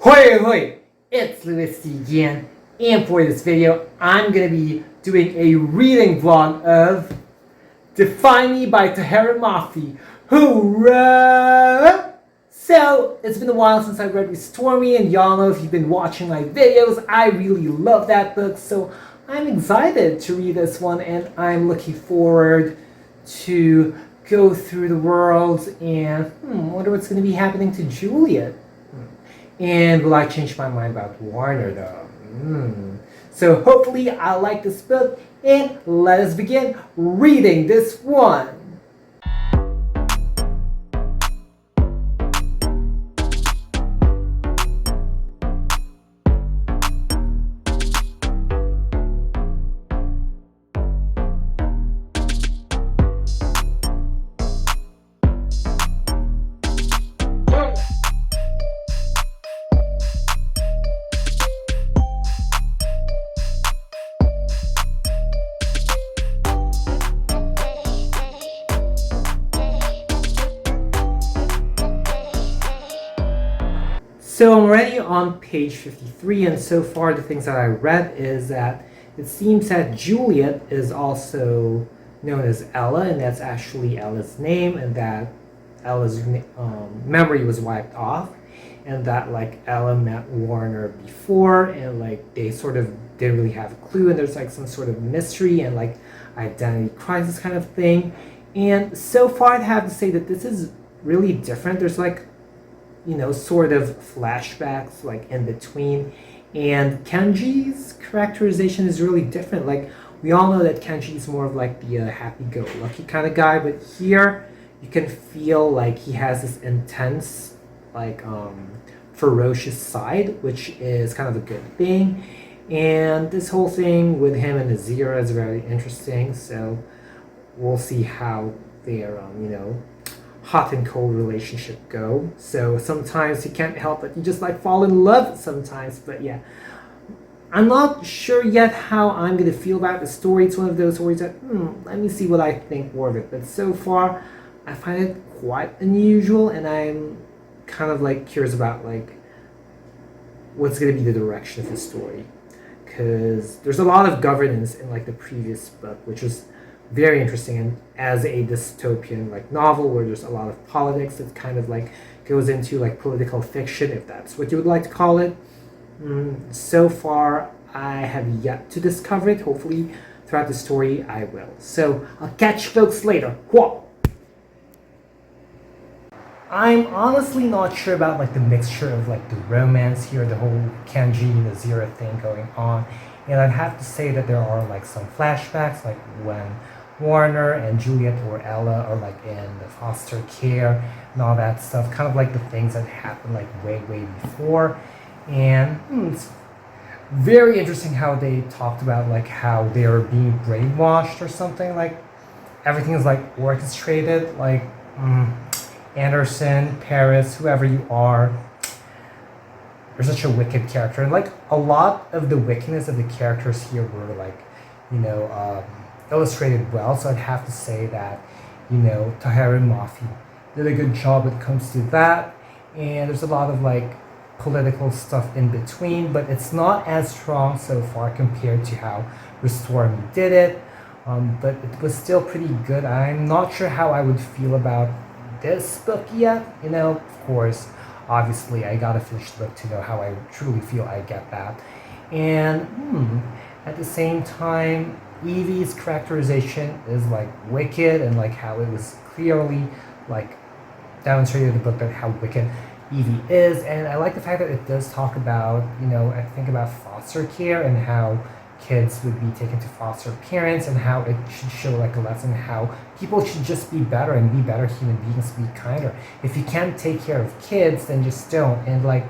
Hoi hoi! It's louisity again, and for this video, I'm gonna be doing a reading vlog of Defy Me by Tahereh Mafi. Hoorah! So, it's been a while since I read Restore Me, and y'all know if you've been watching my videos, I really love that book, so I'm excited to read this one, and I'm looking forward to go through the world and wonder what's going to be happening to Juliet. And will I change my mind about Warner though? So hopefully I like this book, and let us begin reading this one. So I'm already on page 53, and so far the things that I read is that it seems that Juliet is also known as Ella, and that's actually Ella's name, and that Ella's memory was wiped off, and that like Ella met Warner before, and like they sort of didn't really have a clue, and there's like some sort of mystery and like identity crisis kind of thing. And so far I'd have to say that this is really different. There's like, you know, sort of flashbacks like in between, and Kenji's characterization is really different. Like, we all know that Kenji is more of like the happy-go-lucky kind of guy, but here you can feel like he has this intense, like ferocious side, which is kind of a good thing. And this whole thing with him and Azira is very interesting, so we'll see how their you know, hot and cold relationship go. So sometimes you can't help it, you just like fall in love sometimes. But yeah, I'm not sure yet how I'm gonna feel about the story. It's one of those stories that let me see what I think more of it. But so far I find it quite unusual, and I'm kind of like curious about like what's gonna be the direction of the story, because there's a lot of governance in like the previous book, which was very interesting, and as a dystopian like novel where there's a lot of politics, it kind of like goes into like political fiction, if that's what you would like to call it. So far I have yet to discover it. Hopefully throughout the story I will. So I'll catch you folks later. Whoa! I'm honestly not sure about like the mixture of like the romance here, the whole Kenji and Azira thing going on. And I'd have to say that there are like some flashbacks, like when Warner and Juliet or Ella are like in the foster care and all that stuff, kind of like the things that happened like way before. And it's very interesting how they talked about like how they were being brainwashed or something, like everything is like orchestrated, like Anderson, Paris, whoever you are, you're such a wicked character. And like a lot of the wickedness of the characters here were like, you know, illustrated well. So I'd have to say that, you know, Tahereh and Mafi did a good job when it comes to that. And there's a lot of like political stuff in between, but it's not as strong so far compared to how Restore Me did it. But it was still pretty good. I'm not sure how I would feel about this book yet. You know, of course, obviously I gotta finish the book to know how I truly feel. I get that. And at the same time, Evie's characterization is like wicked, and like how it was clearly like demonstrated in the book that how wicked Evie is. And I like the fact that it does talk about, you know, I think about foster care and how kids would be taken to foster parents, and how it should show like a lesson how people should just be better and be better human beings, be kinder. If you can't take care of kids, then just don't. And like,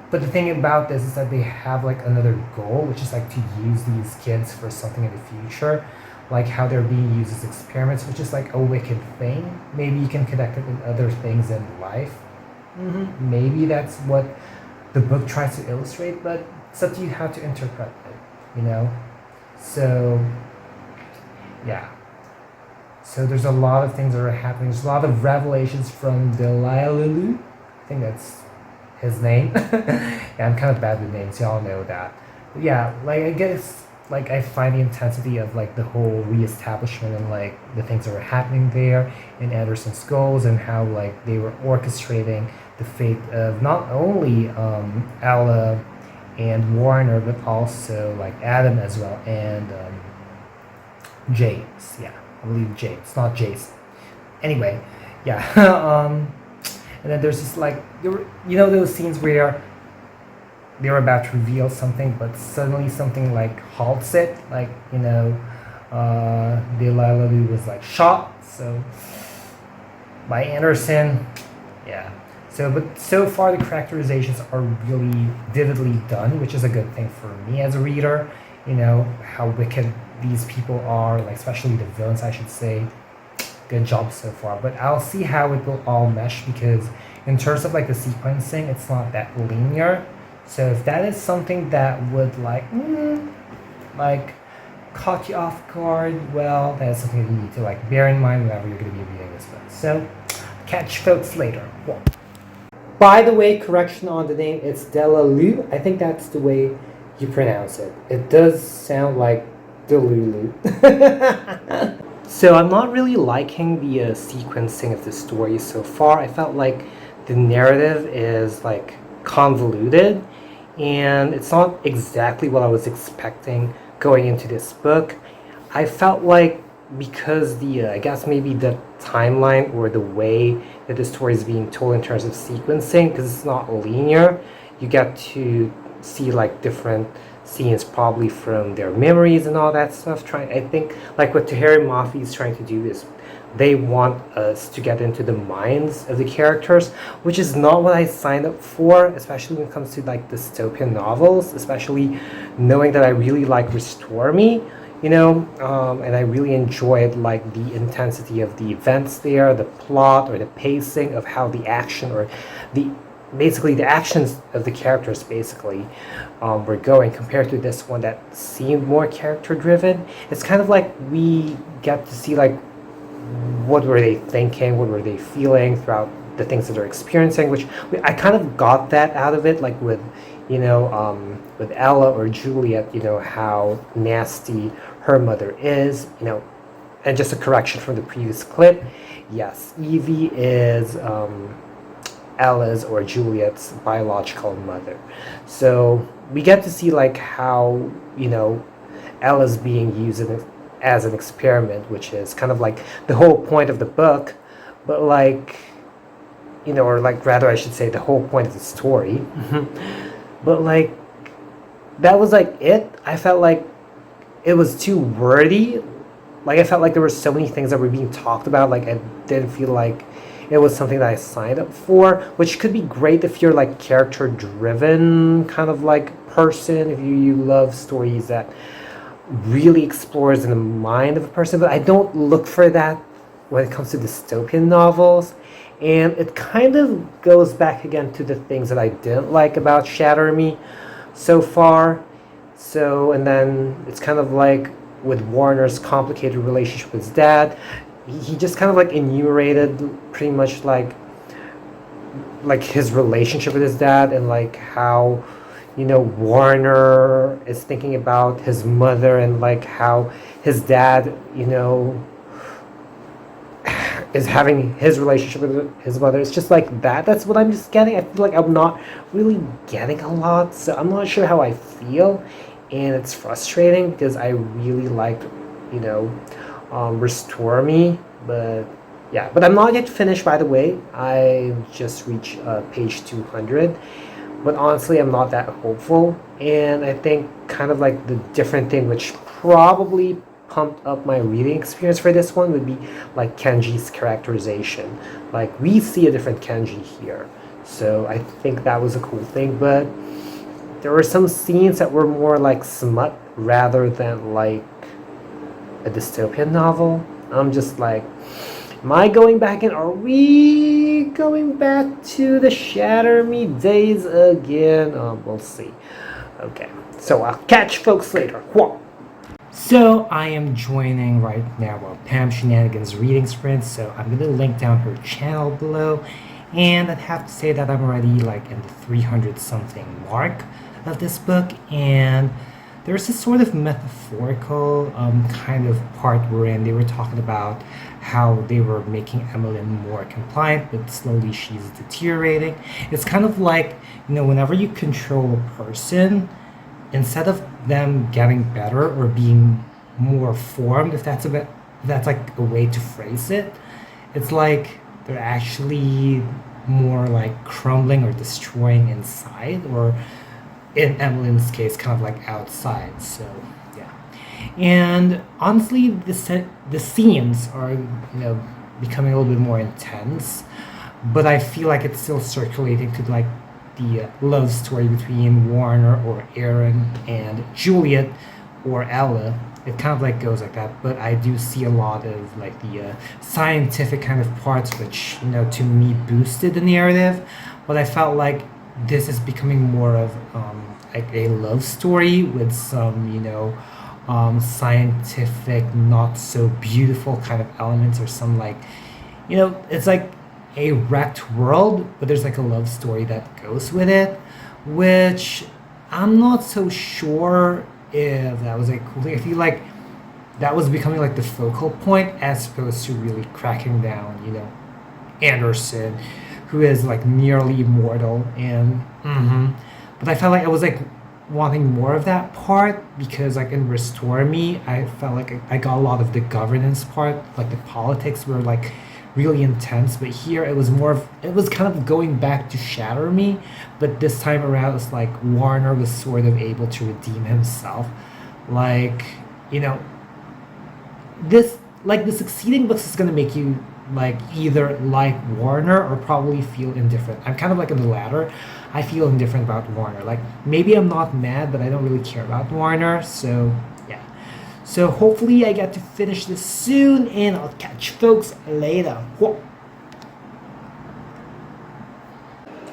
but the thing about this is that they have like another goal, which is like to use these kids for something in the future, like how they're being used as experiments, which is like a wicked thing. Maybe you can connect it with other things in life. Maybe that's what the book tries to illustrate, but it's up to you how to interpret it, you know? So yeah, so there's a lot of things that are happening. There's a lot of revelations from Delilah. I think that's his name. Yeah, I'm kind of bad with names, y'all know that. But yeah, like I guess like I find the intensity of like the whole reestablishment and like the things that were happening there in Anderson's goals and how like they were orchestrating the fate of not only Ella and Warner but also like Adam as well and James. Yeah, I believe James, not Jason. Anyway, yeah. And then there's this like you know those scenes where they were about to reveal something, but suddenly something like halts it. Like Delilah was like shot. So by Anderson, yeah. But so far the characterizations are really vividly done, which is a good thing for me as a reader. You know how wicked these people are, like especially the villains, I should say. Good job so far, but I'll see how it will all mesh because in terms of like the sequencing, it's not that linear. So if that is something that would like caught you off guard, well, that's something you need to like bear in mind whenever you're going to be reading this book. So catch folks later. Well, by the way, correction on the name, it's Delulu. I think that's the way you pronounce it. It does sound like Delulu. So I'm not really liking the sequencing of the story so far. I felt like the narrative is like convoluted and it's not exactly what I was expecting going into this book. I felt like because I guess maybe the timeline or the way that the story is being told in terms of sequencing, because it's not linear, you get to see like different scenes probably from their memories and all that stuff. I think like what Tahereh Mafi is trying to do is they want us to get into the minds of the characters, which is not what I signed up for, especially when it comes to like dystopian novels, especially knowing that I really like Restore Me, and I really enjoyed like the intensity of the events there, the plot or the pacing of how the action or the actions of the characters basically were going compared to this one that seemed more character driven. It's kind of like we get to see like what were they thinking, what were they feeling throughout the things that they're experiencing, which I kind of got that out of it, like with with Ella or Juliet, how nasty her mother is, and just a correction from the previous clip, yes, Evie is Ella's or Juliet's biological mother. So we get to see like how Ella's being used as an experiment, which is kind of like the whole point of the book, but like or like rather I should say the whole point of the story. But like that was like it. I felt like it was too wordy. Like I felt like there were so many things that were being talked about, like I didn't feel like it was something that I signed up for, which could be great if you're like character driven kind of like person, if you love stories that really explores in the mind of a person. But I don't look for that when it comes to dystopian novels, and it kind of goes back again to the things that I didn't like about Shatter Me so far. So, and then it's kind of like with Warner's complicated relationship with his dad, he just kind of like enumerated pretty much like his relationship with his dad and like how Warner is thinking about his mother and like how his dad is having his relationship with his mother. It's just like that's what I'm just getting. I feel like I'm not really getting a lot, so I'm not sure how I feel, and it's frustrating because I really liked Restore Me, but yeah, but I'm not yet finished, by the way. I just reached page 200, but honestly I'm not that hopeful, and I think kind of like the different thing which probably pumped up my reading experience for this one would be like Kenji's characterization. Like we see a different Kenji here, so I think that was a cool thing. But there were some scenes that were more like smut rather than like a dystopian novel. I'm just like, am I going back in? Are we going back to the Shatter Me days again? We'll see. Okay, so I'll catch folks later. Whoa. So I am joining right now Pam Shenanigans Reading Sprint, so I'm going to link down her channel below. And I'd have to say that I'm already like in the 300 something mark of this book, and there's this sort of metaphorical kind of part wherein they were talking about how they were making Emmeline more compliant, but slowly she's deteriorating. It's kind of like, whenever you control a person, instead of them getting better or being more formed, if that's like a way to phrase it, it's like they're actually more like crumbling or destroying inside, or in Emmeline's case, kind of like outside. So yeah, and honestly, the scenes are becoming a little bit more intense, but I feel like it's still circulating to like the love story between Warner or Aaron and Juliet or Ella. It kind of like goes like that, but I do see a lot of like the scientific kind of parts, which to me boosted the narrative. But I felt like this is becoming more of like a love story with some scientific, not so beautiful kind of elements, or some like it's like a wrecked world, but there's like a love story that goes with it, which I'm not so sure if that was like cool. I feel like that was becoming like the focal point as opposed to really cracking down, Anderson, who is like nearly immortal, and but I felt like I was like wanting more of that part, because like in Restore Me, I felt like I got a lot of the governance part, like the politics were like really intense, but here it was kind of going back to Shatter Me, but this time around it's like Warner was sort of able to redeem himself. Like, this, like, the succeeding books is gonna make you like either like Warner or probably feel indifferent. I'm kind of like in the latter. I feel indifferent about Warner. Like, maybe I'm not mad, but I don't really care about Warner. So yeah. So hopefully I get to finish this soon, and I'll catch folks later. Whoa.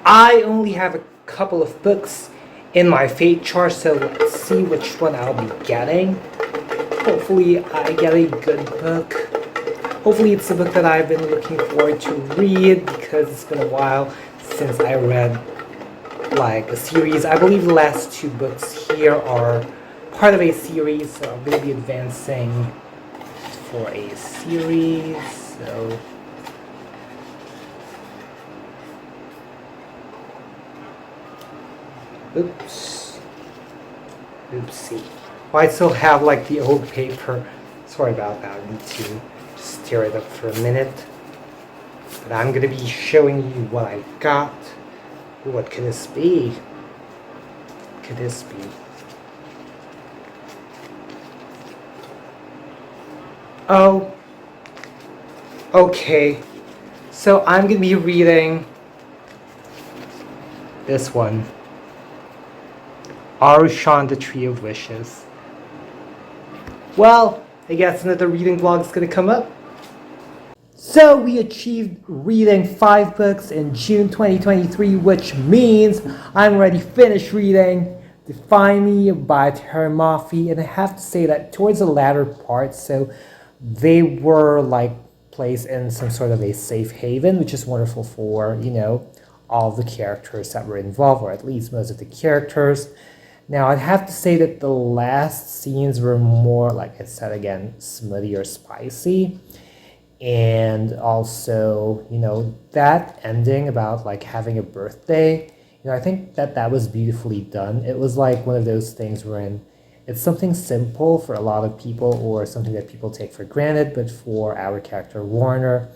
I only have a couple of books in my fate chart, so let's see which one I'll be getting. Hopefully I get a good book. Hopefully it's a book that I've been looking forward to read, because it's been a while since I read like a series. I believe the last two books here are part of a series, so I'm going to be advancing for a series. So oops, oopsie. Oh, I still have like the old paper. Sorry about that. I need to just tear it up for a minute. But I'm going to be showing you what I got. What could this be? What could this be? Oh, okay. So I'm going to be reading this one. Arushan, the Tree of Wishes. Well, I guess another reading vlog is going to come up. So we achieved reading 5 books in June 2023, which means I'm already finished reading Defy Me by Tahereh Mafi, and I have to say that towards the latter part, so they were like placed in some sort of a safe haven, which is wonderful for, all the characters that were involved, or at least most of the characters. Now, I'd have to say that the last scenes were more, like I said again, smutty or spicy. And also, that ending about like having a birthday, I think that was beautifully done. It was like one of those things wherein it's something simple for a lot of people, or something that people take for granted, but for our character Warner,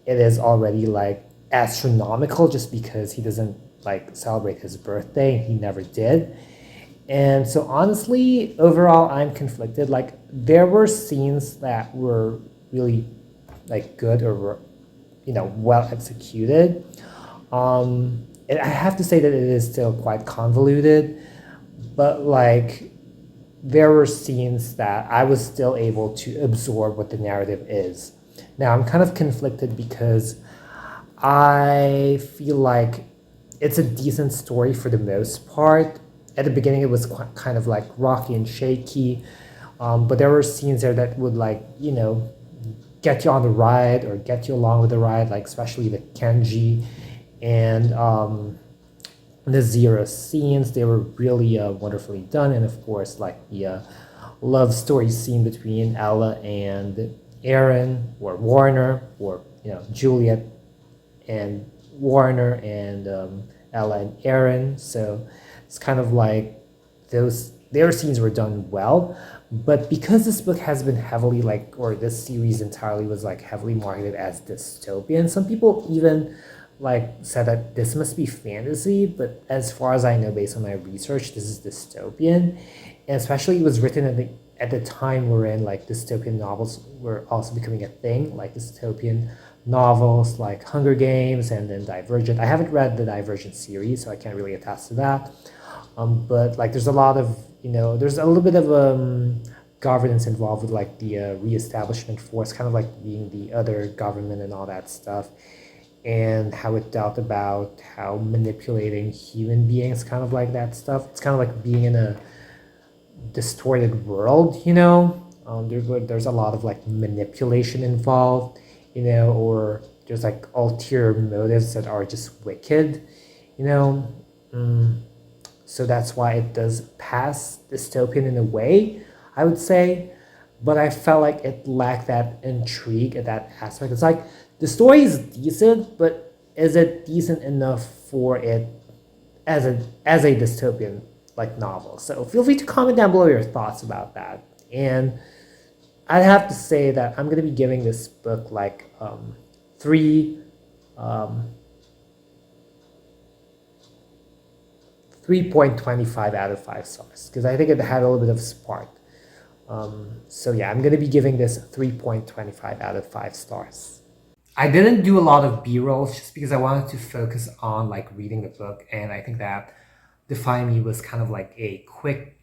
it is already like astronomical, just because he doesn't like celebrate his birthday. He never did. And so honestly, overall, I'm conflicted. Like, there were scenes that were really like good, or were, well executed. And I have to say that it is still quite convoluted, but like there were scenes that I was still able to absorb what the narrative is. Now I'm kind of conflicted, because I feel like it's a decent story for the most part. At the beginning, it was kind of like rocky and shaky, but there were scenes there that would like, get you on the ride, or get you along with the ride, like especially the Kenji and the zero scenes, they were really wonderfully done. And of course, like the love story scene between Ella and Aaron, or Warner, or Juliet and Warner, and Ella and Aaron. So it's kind of like their scenes were done well. But because this book has been heavily or this series entirely was heavily marketed as dystopian, some people even said that this must be fantasy. But as far as I know, based on my research, this is dystopian, and especially it was written at the time wherein dystopian novels were also becoming a thing, like dystopian novels like Hunger Games and then Divergent. I haven't read the Divergent series, so I can't really attest to that. But there's a lot of there's a little bit of governance involved with the reestablishment force, kind of being the other government and all that stuff, and how it dealt about how manipulating human beings, kind of that stuff. It's kind of like being in a distorted world. There's a lot of manipulation involved, or there's ulterior motives that are just wicked, so that's why it does pass dystopian in a way, I would say. But I felt like it lacked that intrigue at that aspect. It's the story is decent, but is it decent enough for it as a dystopian novel? So feel free to comment down below your thoughts about that. And I'd have to say that I'm gonna be giving this book 3.25 out of 5 stars, because I think it had a little bit of spark. So yeah, I'm gonna be giving this 3.25 out of 5 stars. I didn't do a lot of B-rolls just because I wanted to focus on reading the book, and I think that Defy Me was kind of a quick,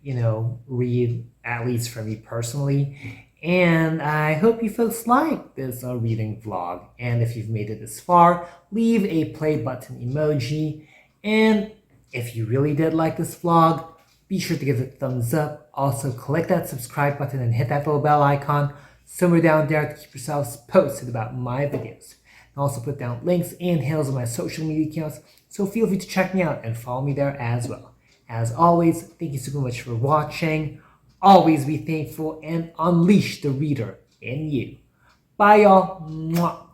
read, at least for me personally. And I hope you folks like this reading vlog. And if you've made it this far, leave a play button emoji. And if you really did like this vlog, be sure to give it a thumbs up. Also, click that subscribe button and hit that little bell icon somewhere down there to keep yourselves posted about my videos. And also put down links and handles on my social media accounts, so feel free to check me out and follow me there as well. As always, thank you so much for watching. Always be thankful and unleash the reader in you. Bye, y'all. Mwah.